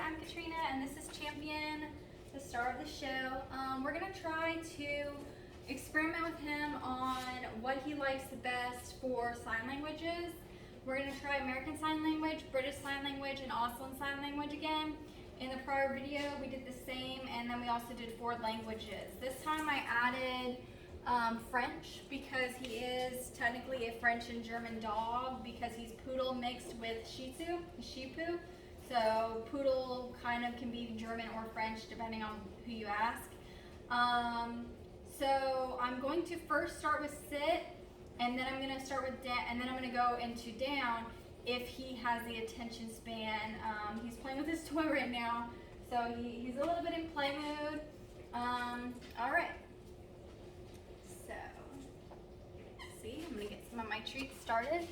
I'm Katrina and this is Champion, the star of the show. We're going to try to experiment with him on what he likes the best for sign languages. We're going to try American Sign Language, British Sign Language, and Auslan Sign Language again. In the prior video we did the same, and then we also did 4 languages. This time I added French because he is technically a French and German dog because he's poodle mixed with Shipoo. So poodle kind of can be German or French depending on who you ask. So I'm going to first start with sit, and then I'm going to start with down, and then I'm going to go into down if he has the attention span. He's playing with his toy right now, so he's a little bit in play mood. All right. So, see, I'm going to get some of my treats started.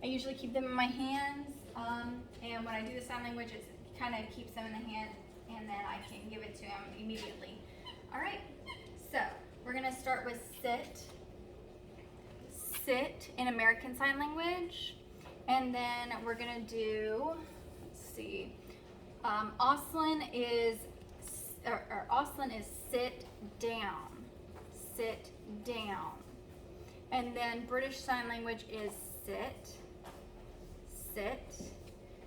I usually keep them in my hands, and when I do the sign language, it kind of keeps them in the hand, and then I can give it to him immediately. All right, so we're going to start with sit. Sit in American Sign Language, and then we're going to do, let's see, Auslan is sit down, and then British Sign Language is sit.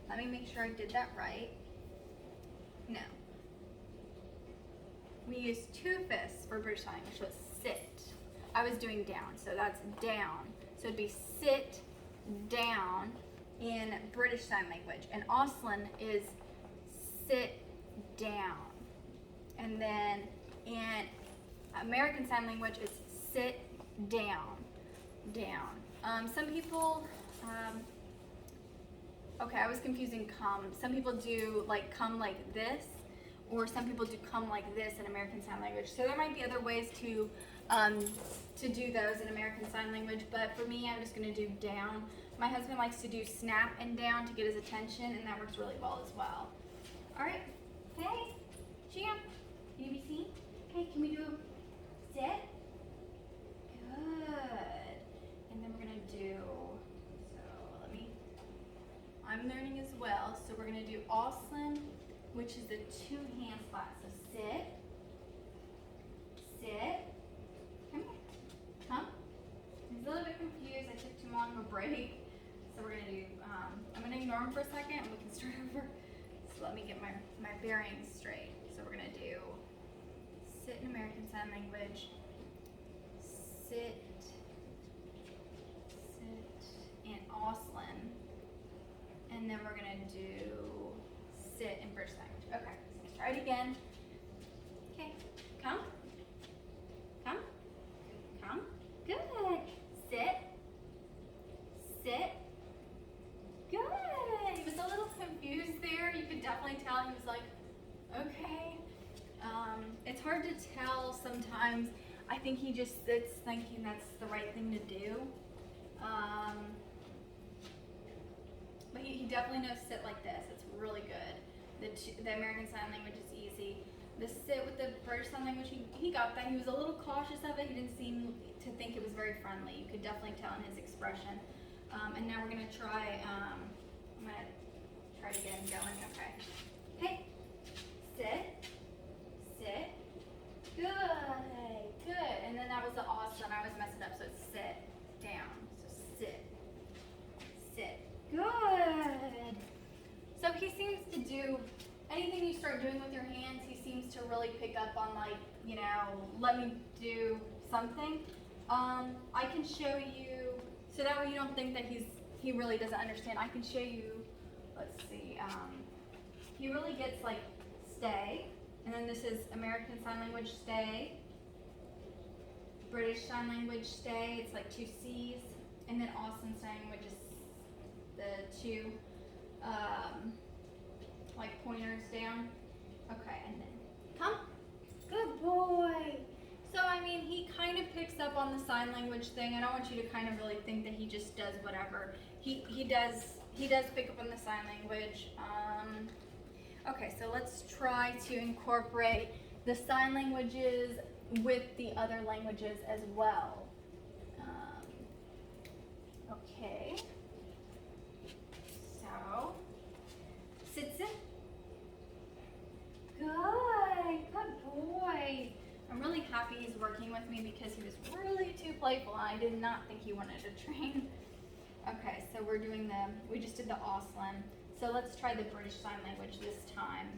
Let me make sure I did that right. No. We use 2 fists for British Sign Language, so it's sit. I was doing down, so that's down. So it'd be sit down in British Sign Language, and Auslan is sit down. And then in American Sign Language, it's sit down. Some people, okay, I was confusing come. Some people do like come like this, or some people do come like this in American Sign Language. So there might be other ways to do those in American Sign Language, but for me, I'm just going to do down. My husband likes to do snap and down to get his attention, and that works really well as well. All right, hey, Champ, can you be seen? Okay, can we do a sit? Good. And then we're going to do, I'm learning as well, so we're going to do Auslan, which is the 2-hand spot. So sit, come here, come. He's a little bit confused. I took too long of a break. So we're going to do, I'm going to ignore him for a second and we can start over. So let me get my bearings straight. So we're going to do sit in American Sign Language, sit in Auslan, and then we're going to do sit in British language. Okay, so let's try it again. Okay, come. Good. Sit. Good. He was a little confused there. You could definitely tell he was like, okay. It's hard to tell sometimes. I think he just sits thinking that's the right thing to do. But he definitely knows sit like this. It's really good. The American Sign Language is easy. The sit with the British Sign Language, he got that. He was a little cautious of it. He didn't seem to think it was very friendly. You could definitely tell in his expression. And now we're going to try, I'm going to try to get him going. Okay. Hey, sit. Good. And then that was the Auslan. I always mess it up. So it's sit, down. So sit. Good. So he seems to do anything you start doing with your hands, he seems to really pick up on, like, you know, let me do something. I can show you, so that way you don't think that he really doesn't understand. I can show you, let's see, he really gets like stay, and then this is American Sign Language stay, British Sign Language stay, it's like 2 C's, and then Auslan Sign Language is the 2 like pointers down. Okay, and then come. Good boy. So I mean, he kind of picks up on the sign language thing. I don't want you to kind of really think that he just does whatever. He does pick up on the sign language. Okay, so let's try to incorporate the sign languages with the other languages as well. Okay. So, sitzen. me because he was really too playful and I did not think he wanted to train. Okay, so we just did the Auslan. So let's try the British Sign Language this time.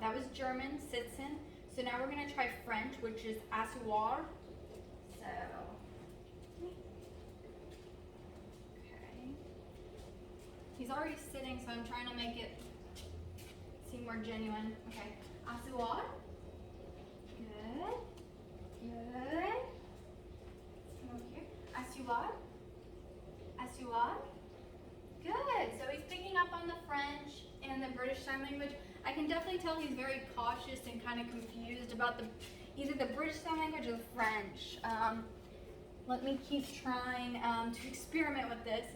That was German, sitzen. So now we're gonna try French, which is asseoir. So, okay. He's already sitting, so I'm trying to make it seem more genuine. Okay, asseoir. Good. Good. Come over here. Asseoir. Asseoir. Good. So he's picking up on the French and the British Sign Language. I can definitely tell he's very cautious and kind of confused about either the British Sign Language or the French. Let me keep trying to experiment with this.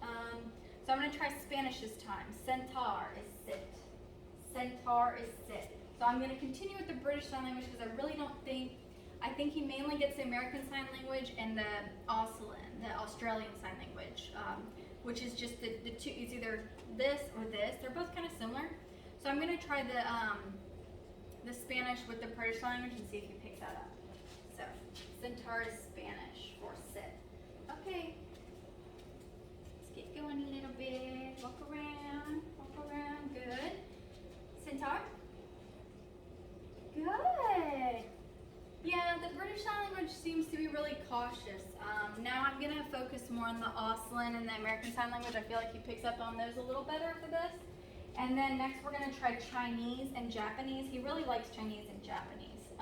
So I'm going to try Spanish this time. Sentar is sit. Sentar is sit. So I'm going to continue with the British Sign Language because I think he mainly gets the American Sign Language and the Auslan, the Australian Sign Language, which is just the two, it's either this or this. They're both kind of similar. So I'm going to try the Spanish with the British Sign Language and see if he picks that up. So, Sentar is Spanish for sit. Okay. Let's get going a little bit. Walk around. Good. Sentar. Good. Yeah, the British Sign Language seems to be really cautious. Now I'm going to focus more on the Auslan and the American Sign Language. I feel like he picks up on those a little better for this. And then next we're going to try Chinese and Japanese. He really likes Chinese and Japanese.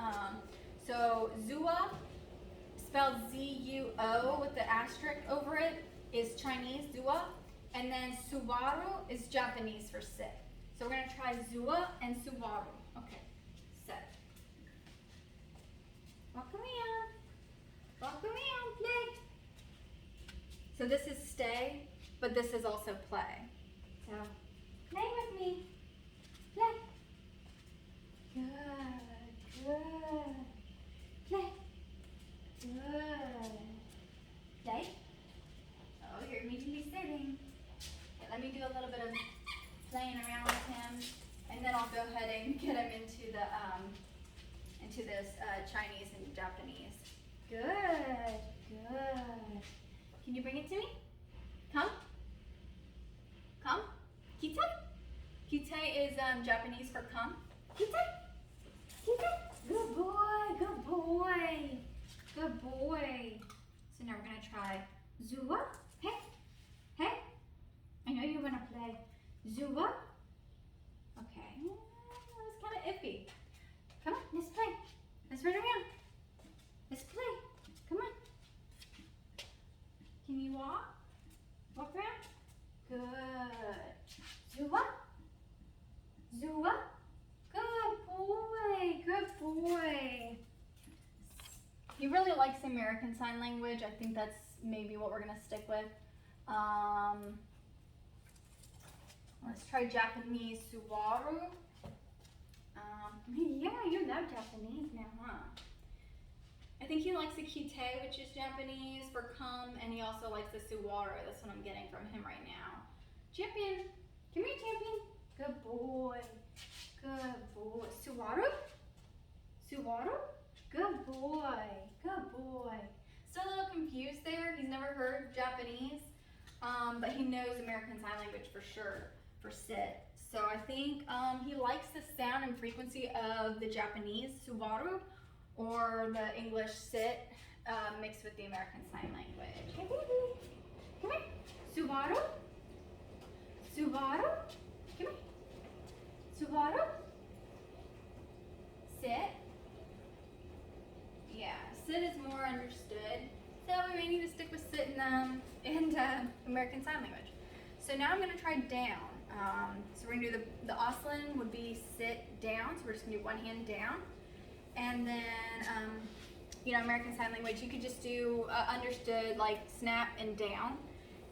So Zuó, spelled Z-U-O with the asterisk over it, is Chinese, Zuó. And then Suwaru is Japanese for sit. So we're going to try Zuó and Suwaru. Okay, sit. Walk around. Walk around, play. So this is stay, but this is also play. So play with me. Play. Good, good. Play. Good. Play. Oh, you're immediately sitting. Okay, let me do a little bit of playing around with him, and then I'll go ahead and get him into this Chinese and Japanese. Good, good. Can you bring it to me? Come. Come. Kita? Kita is Japanese for come. Kita? Kita? Good boy, good boy. Good boy. So now we're going to try Zuó. Hey, hey. I know you want to play. Zuó. Okay. That was kind of iffy. Come on, let's play. Let's run around. Let's play. Come on. Can you walk? Walk around? Good. Zuó. Zuó. Good boy. Good boy. He really likes American Sign Language. I think that's maybe what we're going to stick with. Let's try Japanese. Suwaru. Yeah, you love Japanese now, huh? I think he likes the kite, which is Japanese for come, and he also likes the Suwaru. That's what I'm getting from him right now. Champion, come here, champion. Good boy. Good boy. Suwaru? Suwaru? Good boy. Good boy. Still a little confused there. He's never heard Japanese, but he knows American Sign Language for sure for sit. So I think he likes the sound and frequency of the Japanese Suwaru or the English sit mixed with the American Sign Language. Hey, baby. Come here. Suwaru. Suwaru. Come here. Suwaru. Sit. Yeah, sit is more understood. So we may need to stick with sit and American Sign Language. So now I'm going to try down. So we're going to do the Auslan would be sit down. So we're just going to do one hand down. And then, American Sign Language, you could just do understood like snap and down.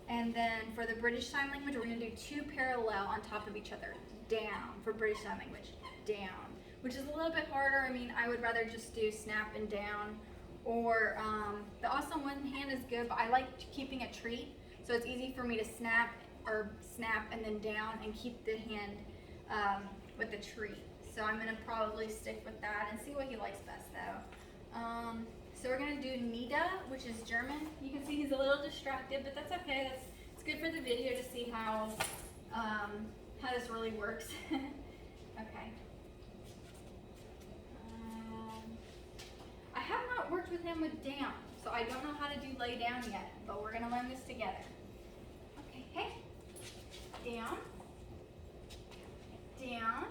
And then for the British Sign Language, we're going to do two parallel on top of each other. Down for British Sign Language. Down. Which is a little bit harder. I mean, I would rather just do snap and down. Or the Auslan one hand is good, but I like keeping a treat. So it's easy for me to snap and then down and keep the hand with the treat. So I'm going to probably stick with that and see what he likes best though. So we're gonna do niedar, which is German. You can see he's a little distracted, but that's okay. It's good for the video to see how this really works. Okay. I have not worked with him with down, so I don't know how to do lay down yet, but we're gonna learn this together. Okay, hey, down, down.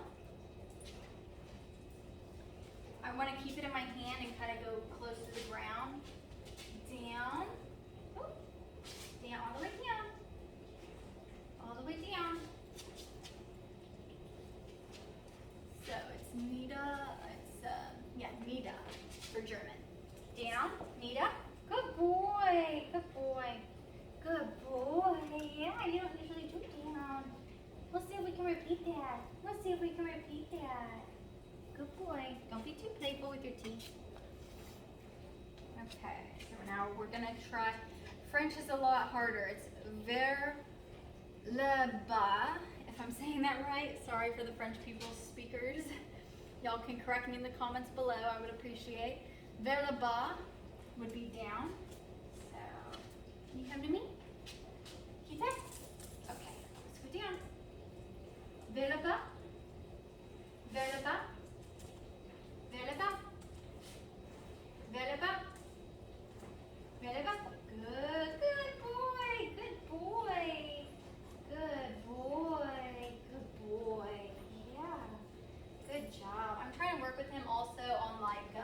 I want to keep it in my hand and kind of go close to the ground. Down, oh, down, all the way down, all the way down. So it's niedar, niedar for German. Down, niedar. Good boy, good boy, good boy. Yeah, you don't usually do down. Let's see if we can repeat that. Let's see if we can repeat that. Good boy. Don't be too playful with your teeth. Okay, so now we're gonna try. French is a lot harder. It's vers le bas. If I'm saying that right, sorry for the French people speakers. Y'all can correct me in the comments below. I would appreciate. Vers le bas would be down. So, can you come to me? Keep that. Okay, let's go down. Vers le bas. Vers le bas. Vers le bas. Vers le bas. Vers le bas. Good, good boy. Good boy. Good boy. Good boy. Yeah. Good job. I'm trying to work with him also on like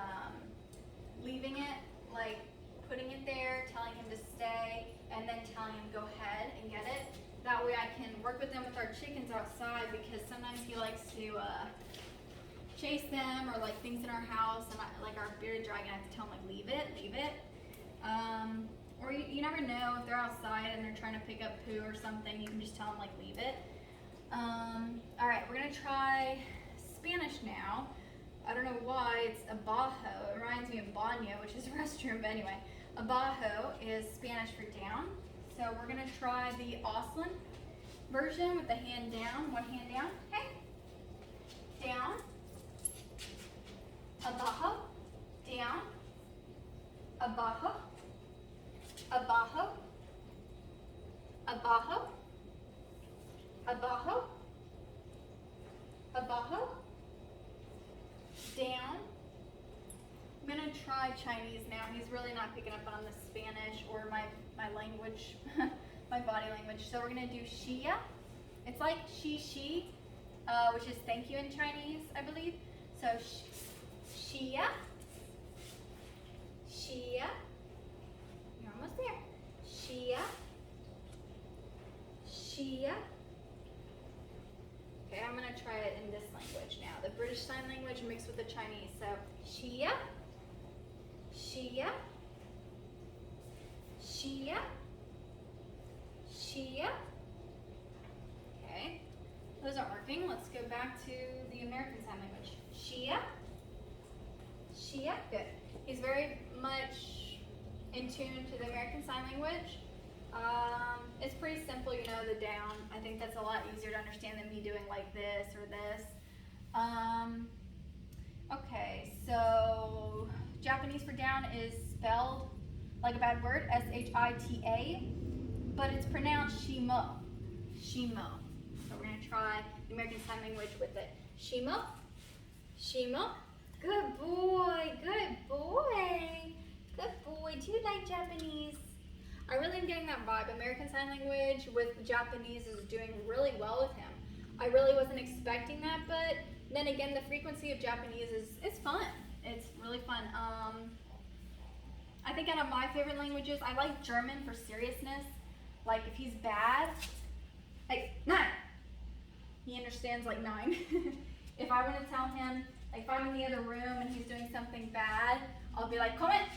leaving it, like putting it there, telling him to stay, and then telling him go ahead and get it. That way I can work with them with our chickens outside, because sometimes he likes to chase them, or like things in our house, and like our bearded dragon, I have to tell him like leave it, leave it. Or you never know if they're outside and they're trying to pick up poo or something, you can just tell them like leave it. All right, we're gonna try Spanish now. I don't know why it's abajo. It reminds me of baño, which is a restroom, but anyway. Abajo is Spanish for down. So we're gonna try the Auslan version with the hand down, one hand down, okay? Down, abajo, down, abajo, abajo, abajo, abajo, abajo, down. I'm gonna try Chinese now. He's really not picking up on the Spanish or my language, my body language. So we're gonna do sheyeah. It's like she, which is thank you in Chinese, I believe. So sheyeah, sheyeah. You're almost there. Sheyeah, sheyeah. Okay, I'm gonna try it in this language now. The British Sign Language mixed with the Chinese. So sheyeah, sheyeah, sheyeah, sheyeah. Okay, those aren't working. Let's go back to the American Sign Language. Sheyeah, sheyeah. Good. He's very much in tune to the American Sign Language. It's pretty simple, you know, the down. I think that's a lot easier to understand than me doing like this or this. Okay, so Japanese for down is spelled like a bad word, S-H-I-T-A, but it's pronounced Shemo. Shemo. So we're gonna try the American Sign Language with it. Shemo, Shemo. Good boy, good boy, good boy. Do you like Japanese? I really am getting that vibe. American Sign Language with Japanese is doing really well with him. I really wasn't expecting that, but then again, the frequency of Japanese is fun. It's really fun. I think out of my favorite languages, I like German for seriousness. Like if he's bad, like 9. He understands like 9. If I want to tell him, like if I'm in the other room and he's doing something bad, I'll be like, come in.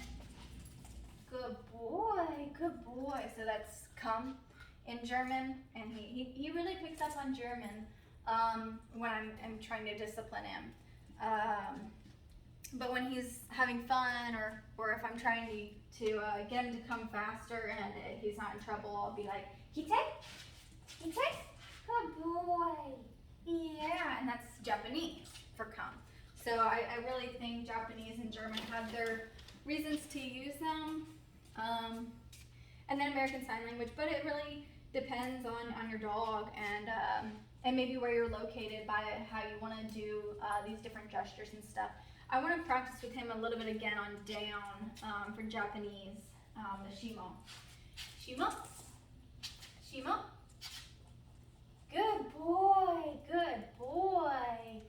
Good boy, good boy. So that's come in German, and he really picks up on German when I'm trying to discipline him. But when he's having fun, or if I'm trying to get him to come faster and he's not in trouble, I'll be like, Kite, Kite, good boy. Yeah, and that's Japanese for come. So I really think Japanese and German have their reasons to use them, and then American Sign Language, but it really depends on your dog and maybe where you're located by how you want to do these different gestures and stuff. I want to practice with him a little bit again on down for Japanese, the Shemo. Shemo? Shemo? Good boy, good boy.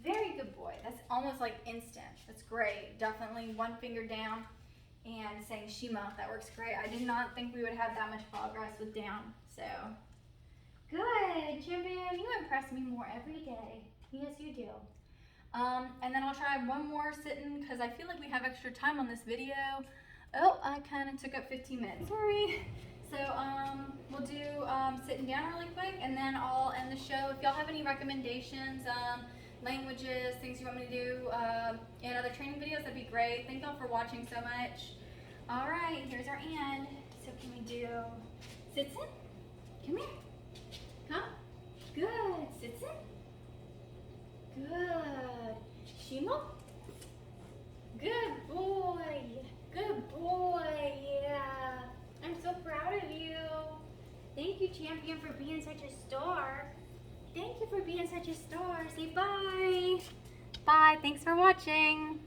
Very good boy. That's almost like instant. That's great. Definitely one finger down and saying Shemo. That works great. I did not think we would have that much progress with down. So, good, champion. You impress me more every day. Yes, you do. And then I'll try one more sitting because I feel like we have extra time on this video. Oh, I kind of took up 15 minutes. Sorry. So we'll do sitting down really quick, and then I'll end the show. If y'all have any recommendations, languages, things you want me to do in other training videos, that'd be great. Thank y'all for watching so much. All right, here's our end. So can we do sitzen? Come here. Come. Good. Sitzen. Good. Shemo. Good boy. Good boy. Yeah. I'm so proud of you. Thank you, champion, for being such a star. Thank you for being such a star. Say bye. Bye. Thanks for watching.